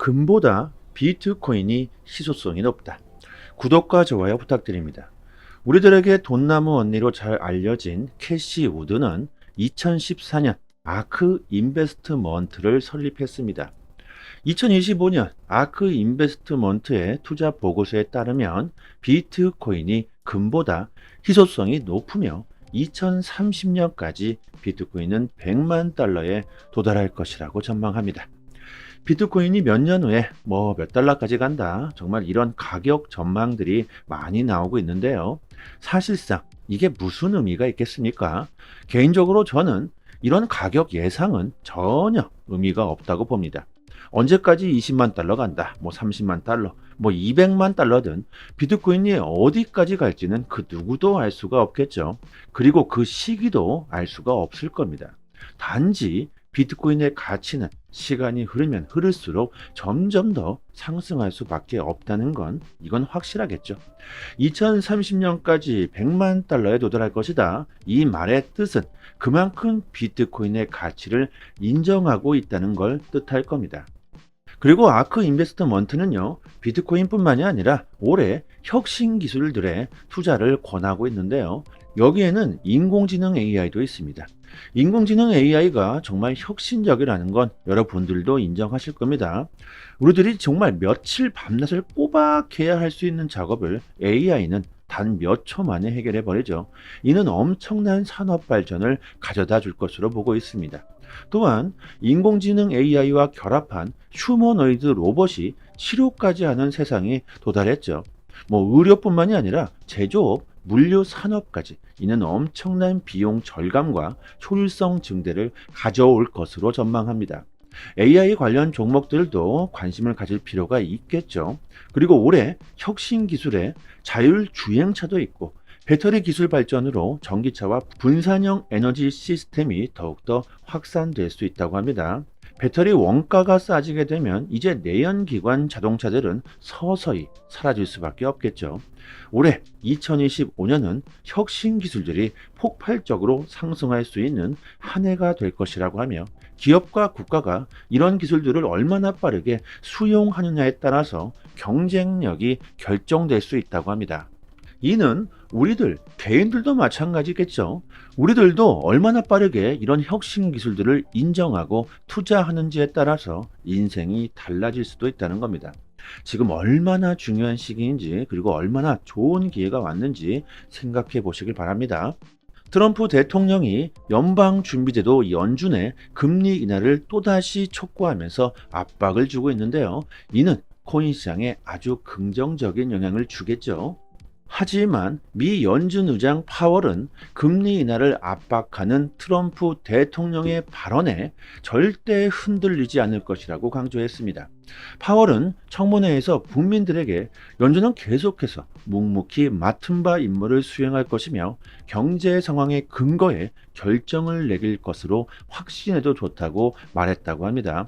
금보다 비트코인이 희소성이 높다. 구독과 좋아요 부탁드립니다. 우리들에게 돈나무 언니로 잘 알려진 캐시 우드는 2014년 아크 인베스트먼트를 설립했습니다. 2025년 아크 인베스트먼트의 투자 보고서에 따르면 비트코인이 금보다 희소성이 높으며 2030년까지 비트코인은 100만 달러에 도달할 것이라고 전망합니다. 비트코인이 몇 년 후에 몇 달러까지 간다. 정말 이런 가격 전망들이 많이 나오고 있는데요. 사실상 이게 무슨 의미가 있겠습니까? 개인적으로 저는 이런 가격 예상은 전혀 의미가 없다고 봅니다. 언제까지 20만 달러 간다, 30만 달러, 200만 달러든 비트코인이 어디까지 갈지는 그 누구도 알 수가 없겠죠. 그리고 그 시기도 알 수가 없을 겁니다. 단지 비트코인의 가치는 시간이 흐르면 흐를수록 점점 더 상승할 수밖에 없다는 건 이건 확실하겠죠. 2030년까지 100만 달러에 도달할 것이다. 이 말의 뜻은 그만큼 비트코인의 가치를 인정하고 있다는 걸 뜻할 겁니다. 그리고 아크 인베스트먼트는요, 비트코인뿐만이 아니라 올해 혁신 기술들에 투자를 권하고 있는데요. 여기에는 인공지능 AI도 있습니다. 인공지능 AI가 정말 혁신적이라는 건 여러분들도 인정하실 겁니다. 우리들이 정말 며칠 밤낮을 꼬박해야 할 수 있는 작업을 AI는 단 몇 초 만에 해결해 버리죠. 이는 엄청난 산업 발전을 가져다 줄 것으로 보고 있습니다. 또한 인공지능 AI와 결합한 휴머노이드 로봇이 치료까지 하는 세상에 도달했죠. 의료뿐만이 아니라 제조업, 물류 산업까지 이는 엄청난 비용 절감과 효율성 증대를 가져올 것으로 전망합니다. AI 관련 종목들도 관심을 가질 필요가 있겠죠. 그리고 올해 혁신 기술에 자율주행차도 있고 배터리 기술 발전으로 전기차와 분산형 에너지 시스템이 더욱더 확산될 수 있다고 합니다. 배터리 원가가 싸지게 되면 이제 내연기관 자동차들은 서서히 사라질 수밖에 없겠죠. 올해 2025년은 혁신 기술들이 폭발적으로 상승할 수 있는 한 해가 될 것이라고 하며 기업과 국가가 이런 기술들을 얼마나 빠르게 수용하느냐에 따라서 경쟁력이 결정될 수 있다고 합니다. 이는 우리들 개인들도 마찬가지겠죠. 우리들도 얼마나 빠르게 이런 혁신 기술들을 인정하고 투자하는지에 따라서 인생이 달라질 수도 있다는 겁니다. 지금 얼마나 중요한 시기인지 그리고 얼마나 좋은 기회가 왔는지 생각해 보시길 바랍니다. 트럼프 대통령이 연방준비제도 연준에 금리 인하를 또다시 촉구하면서 압박을 주고 있는데요. 이는 코인 시장에 아주 긍정적인 영향을 주겠죠. 하지만 미 연준 의장 파월은 금리 인하를 압박하는 트럼프 대통령의 발언에 절대 흔들리지 않을 것이라고 강조했습니다. 파월은 청문회에서 국민들에게 연준은 계속해서 묵묵히 맡은 바 임무를 수행할 것이며 경제 상황의 근거에 결정을 내릴 것으로 확신해도 좋다고 말했다고 합니다.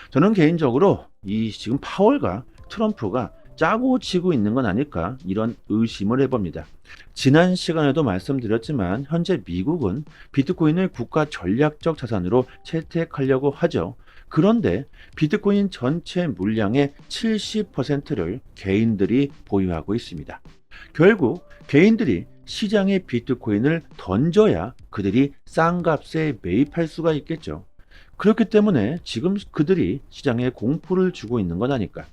저는 개인적으로 지금 파월과 트럼프가 짜고 치고 있는 건 아닐까 이런 의심을 해봅니다. 지난 시간에도 말씀드렸지만 현재 미국은 비트코인을 국가 전략적 자산으로 채택하려고 하죠. 그런데 비트코인 전체 물량의 70%를 개인들이 보유하고 있습니다. 결국 개인들이 시장에 비트코인을 던져야 그들이 싼 값에 매입할 수가 있겠죠. 그렇기 때문에 지금 그들이 시장에 공포를 주고 있는 건 아닐까.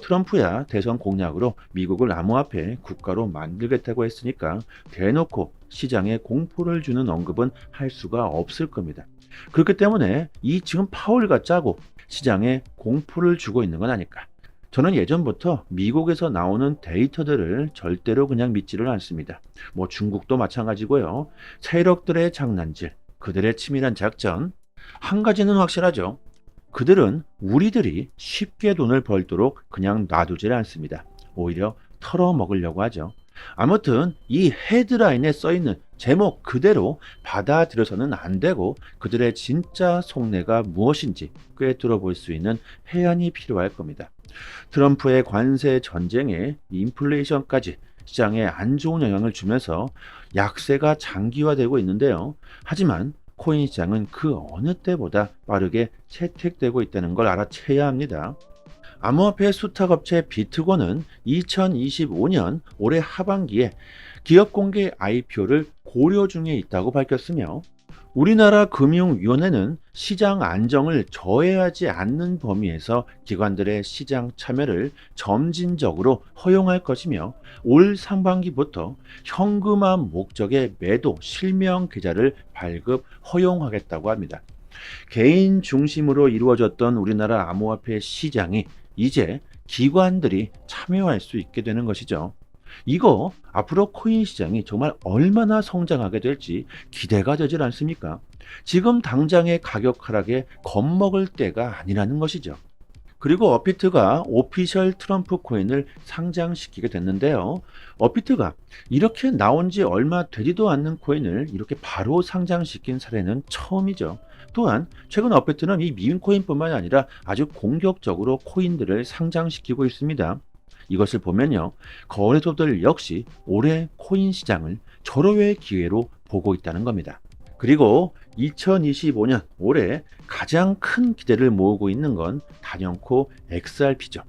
트럼프야 대선 공약으로 미국을 암호화폐 국가로 만들겠다고 했으니까 대놓고 시장에 공포를 주는 언급은 할 수가 없을 겁니다. 그렇기 때문에 지금 파월과 짜고 시장에 공포를 주고 있는 건 아닐까. 저는 예전부터 미국에서 나오는 데이터들을 절대로 그냥 믿지를 않습니다. 중국도 마찬가지고요. 세력들의 장난질, 그들의 치밀한 작전, 한 가지는 확실하죠. 그들은 우리들이 쉽게 돈을 벌도록 그냥 놔두질 않습니다. 오히려 털어먹으려고 하죠. 아무튼 이 헤드라인에 써있는 제목 그대로 받아들여서는 안 되고 그들의 진짜 속내가 무엇인지 꿰뚫어 볼 수 있는 해안이 필요할 겁니다. 트럼프의 관세 전쟁에 인플레이션까지 시장에 안 좋은 영향을 주면서 약세가 장기화되고 있는데요. 하지만 코인 시장은 그 어느 때보다 빠르게 채택되고 있다는 걸 알아채야 합니다. 암호화폐 수탁업체 비트고는 2025년 올해 하반기에 기업 공개 IPO를 고려 중에 있다고 밝혔으며, 우리나라 금융위원회는 시장 안정을 저해하지 않는 범위에서 기관들의 시장 참여를 점진적으로 허용할 것이며, 올 상반기부터 현금화 목적의 매도 실명 계좌를 발급 허용하겠다고 합니다. 개인 중심으로 이루어졌던 우리나라 암호화폐 시장이 이제 기관들이 참여할 수 있게 되는 것이죠. 이거 앞으로 코인 시장이 정말 얼마나 성장하게 될지 기대가 되질 않습니까? 지금 당장의 가격 하락에 겁먹을 때가 아니라는 것이죠. 그리고 업비트가 오피셜 트럼프 코인을 상장시키게 됐는데요. 업비트가 이렇게 나온 지 얼마 되지도 않는 코인을 이렇게 바로 상장시킨 사례는 처음이죠. 또한 최근 업비트는 이 밈 코인뿐만 아니라 아주 공격적으로 코인들을 상장시키고 있습니다. 이것을 보면요, 거래소들 역시 올해 코인 시장을 절호의 기회로 보고 있다는 겁니다. 그리고 2025년 올해 가장 큰 기대를 모으고 있는 건 단연코 XRP죠.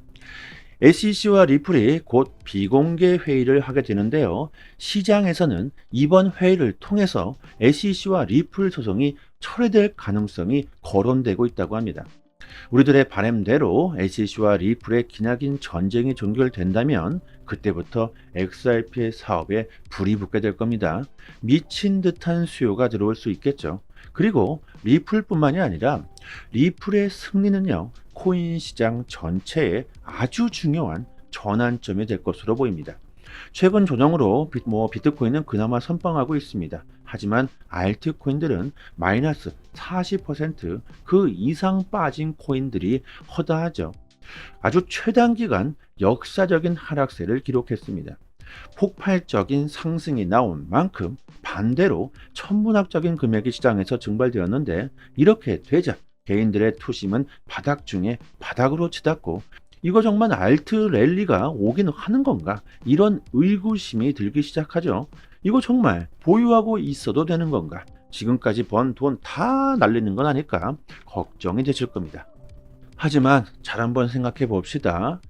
SEC와 리플이 곧 비공개 회의를 하게 되는데요. 시장에서는 이번 회의를 통해서 SEC와 리플 소송이 철회될 가능성이 거론되고 있다고 합니다. 우리들의 바람대로 SEC와 리플의 기나긴 전쟁이 종결된다면 그때부터 XRP의 사업에 불이 붙게 될 겁니다. 미친 듯한 수요가 들어올 수 있겠죠. 그리고 리플뿐만이 아니라 리플의 승리는요, 코인 시장 전체에 아주 중요한 전환점이 될 것으로 보입니다. 최근 조정으로 비트코인은 그나마 선방하고 있습니다. 하지만 알트코인들은 마이너스 40%그 이상 빠진 코인들이 허다하죠. 아주 최단기간 역사적인 하락세를 기록했습니다. 폭발적인 상승이 나온 만큼 반대로 천문학적인 금액이 시장에서 증발되었는데, 이렇게 되자 개인들의 투심은 바닥 중에 바닥으로 치닫고, 이거 정말 알트 랠리가 오긴 하는 건가? 이런 의구심이 들기 시작하죠. 이거 정말 보유하고 있어도 되는 건가? 지금까지 번 돈 다 날리는 건 아닐까? 걱정이 되실 겁니다. 하지만 잘 한번 생각해 봅시다.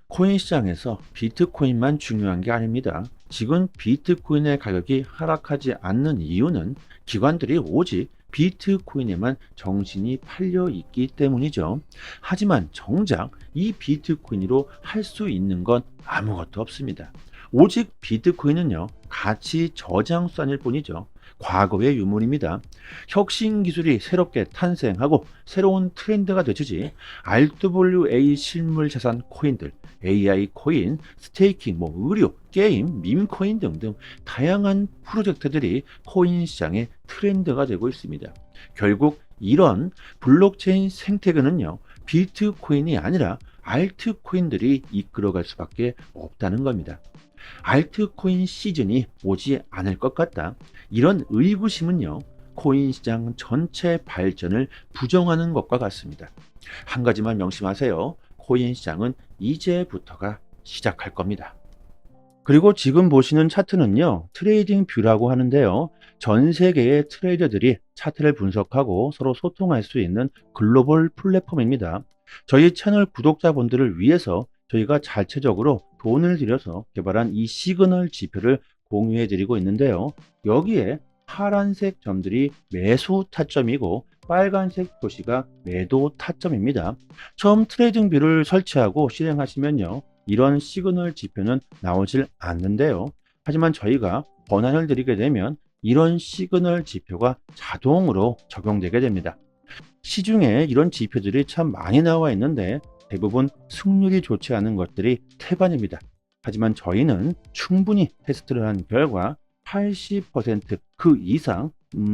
코인 시장에서 비트코인만 중요한 게 아닙니다. 지금 비트코인의 가격이 하락하지 않는 이유는 기관들이 오직 비트코인에만 정신이 팔려 있기 때문이죠. 하지만 정작 이 비트코인으로 할 수 있는 건 아무것도 없습니다. 오직 비트코인은요, 가치 저장수단일 뿐이죠. 과거의 유물입니다. 혁신 기술이 새롭게 탄생하고 새로운 트렌드가 되주지 RWA 실물 자산 코인들, AI 코인, 스테이킹, 의료, 게임, 밈 코인 등등 다양한 프로젝트들이 코인 시장의 트렌드가 되고 있습니다. 결국 이런 블록체인 생태계는요, 비트코인이 아니라 알트코인들이 이끌어갈 수밖에 없다는 겁니다. 알트코인 시즌이 오지 않을 것 같다. 이런 의구심은요, 코인 시장 전체 발전을 부정하는 것과 같습니다. 한 가지만 명심하세요. 코인 시장은 이제부터가 시작할 겁니다. 그리고 지금 보시는 차트는요, 트레이딩 뷰라고 하는데요. 전 세계의 트레이더들이 차트를 분석하고 서로 소통할 수 있는 글로벌 플랫폼입니다. 저희 채널 구독자분들을 위해서 저희가 자체적으로 돈을 들여서 개발한 이 시그널 지표를 공유해 드리고 있는데요. 여기에 파란색 점들이 매수 타점이고 빨간색 표시가 매도 타점입니다. 처음 트레이딩 뷰를 설치하고 실행하시면요, 이런 시그널 지표는 나오질 않는데요. 하지만 저희가 권한을 드리게 되면 이런 시그널 지표가 자동으로 적용되게 됩니다. 시중에 이런 지표들이 참 많이 나와 있는데 대부분 승률이 좋지 않은 것들이 태반입니다. 하지만 저희는 충분히 테스트를 한 결과 80% 이상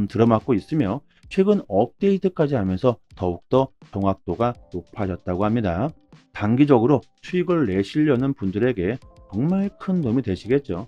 들어맞고 있으며 최근 업데이트까지 하면서 더욱더 정확도가 높아졌다고 합니다. 단기적으로 수익을 내시려는 분들에게 정말 큰 도움이 되시겠죠.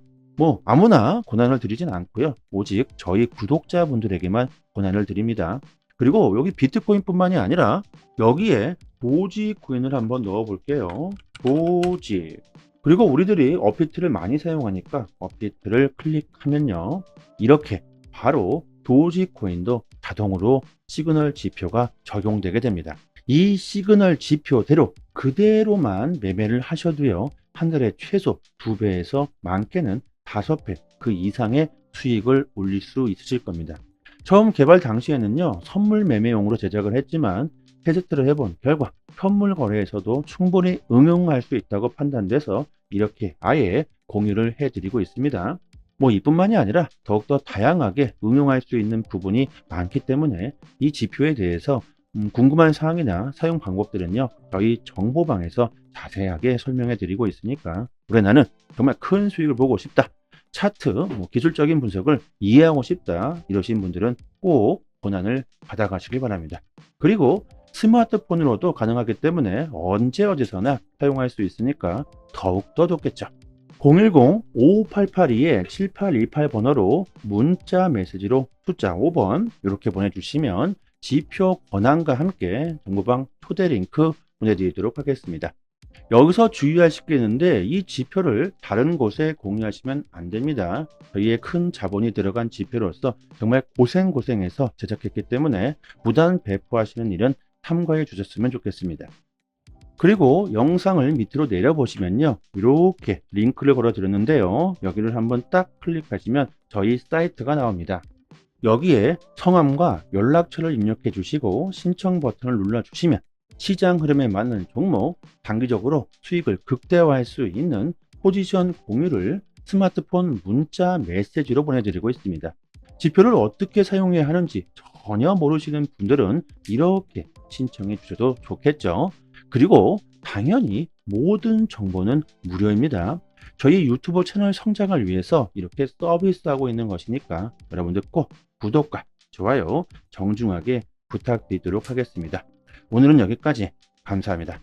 아무나 권한을 드리진 않고요. 오직 저희 구독자분들에게만 권한을 드립니다. 그리고 여기 비트코인뿐만이 아니라 여기에 도지코인을 한번 넣어 볼게요. 도지. 그리고 우리들이 업비트를 많이 사용하니까 업비트를 클릭하면요, 이렇게 바로 도지코인도 자동으로 시그널 지표가 적용되게 됩니다. 이 시그널 지표대로 그대로만 매매를 하셔도요, 한 달에 최소 2배에서 많게는 5배 그 이상의 수익을 올릴 수 있으실 겁니다. 처음 개발 당시에는요, 선물 매매용으로 제작을 했지만 테스트를 해본 결과 현물 거래에서도 충분히 응용할 수 있다고 판단돼서 이렇게 아예 공유를 해드리고 있습니다. 뭐 이뿐만이 아니라 더욱더 다양하게 응용할 수 있는 부분이 많기 때문에 이 지표에 대해서 궁금한 사항이나 사용 방법들은요, 저희 정보방에서 자세하게 설명해 드리고 있으니까 올해 나는 정말 큰 수익을 보고 싶다, 차트, 기술적인 분석을 이해하고 싶다 이러신 분들은 꼭 권한을 받아가시길 바랍니다. 그리고 스마트폰으로도 가능하기 때문에 언제 어디서나 사용할 수 있으니까 더욱더 좋겠죠. 010-5588-7828 번호로 문자 메시지로 숫자 5번 이렇게 보내주시면 지표 권한과 함께 정보방 초대 링크 보내드리도록 하겠습니다. 여기서 주의하실 게 있는데 이 지표를 다른 곳에 공유하시면 안 됩니다. 저희의 큰 자본이 들어간 지표로서 정말 고생해서 제작했기 때문에 무단 배포하시는 일은 삼가해 주셨으면 좋겠습니다. 그리고 영상을 밑으로 내려보시면요, 이렇게 링크를 걸어 드렸는데요, 여기를 한번 딱 클릭하시면 저희 사이트가 나옵니다. 여기에 성함과 연락처를 입력해 주시고 신청 버튼을 눌러 주시면 시장 흐름에 맞는 종목, 단기적으로 수익을 극대화할 수 있는 포지션 공유를 스마트폰 문자 메시지로 보내드리고 있습니다. 지표를 어떻게 사용해야 하는지 전혀 모르시는 분들은 이렇게 신청해 주셔도 좋겠죠. 그리고 당연히 모든 정보는 무료입니다. 저희 유튜브 채널 성장을 위해서 이렇게 서비스하고 있는 것이니까 여러분들 꼭 구독과 좋아요 정중하게 부탁드리도록 하겠습니다. 오늘은 여기까지. 감사합니다.